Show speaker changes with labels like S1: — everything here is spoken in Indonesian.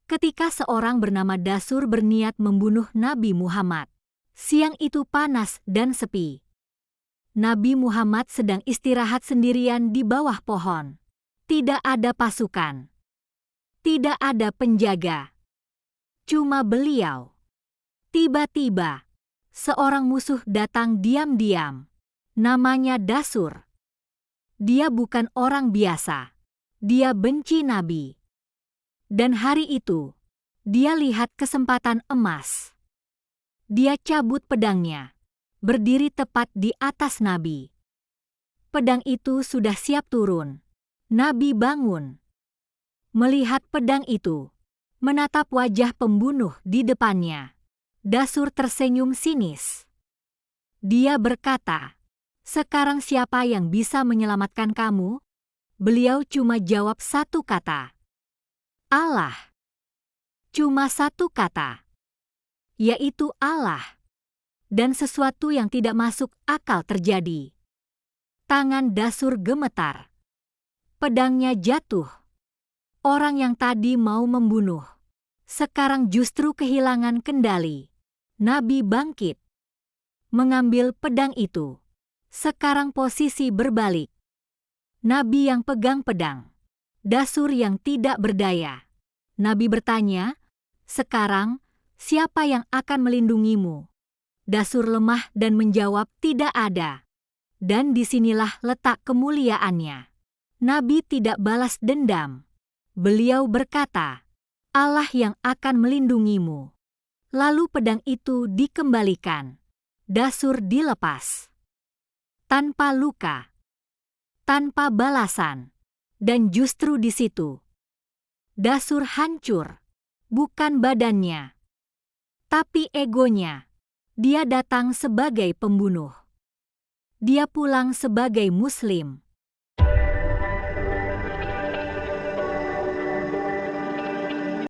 S1: ketika seorang bernama Dasur berniat membunuh Nabi Muhammad. Siang itu panas dan sepi. Nabi Muhammad sedang istirahat sendirian di bawah pohon. Tidak ada pasukan. Tidak ada penjaga. Cuma beliau. Tiba-tiba, seorang musuh datang diam-diam. Namanya Dasur. Dia bukan orang biasa. Dia benci Nabi. Dan hari itu, dia lihat kesempatan emas. Dia cabut pedangnya, berdiri tepat di atas Nabi. Pedang itu sudah siap turun. Nabi bangun. Melihat pedang itu, menatap wajah pembunuh di depannya. Dasur tersenyum sinis. Dia berkata, "Sekarang siapa yang bisa menyelamatkan kamu?" Beliau cuma jawab satu kata. Allah. Cuma satu kata. Yaitu Allah. Dan sesuatu yang tidak masuk akal terjadi. Tangan Dasur gemetar. Pedangnya jatuh. Orang yang tadi mau membunuh, sekarang justru kehilangan kendali. Nabi bangkit. Mengambil pedang itu. Sekarang posisi berbalik. Nabi yang pegang pedang. Dasur yang tidak berdaya. Nabi bertanya, "Sekarang, siapa yang akan melindungimu?" Dasur lemah dan menjawab, "Tidak ada." Dan disinilah letak kemuliaannya. Nabi tidak balas dendam. Beliau berkata, "Allah yang akan melindungimu." Lalu pedang itu dikembalikan. Dasur dilepas. Tanpa luka. Tanpa balasan. Dan justru di situ, Dasur hancur. Bukan badannya, tapi egonya. Dia datang sebagai pembunuh. Dia pulang sebagai Muslim.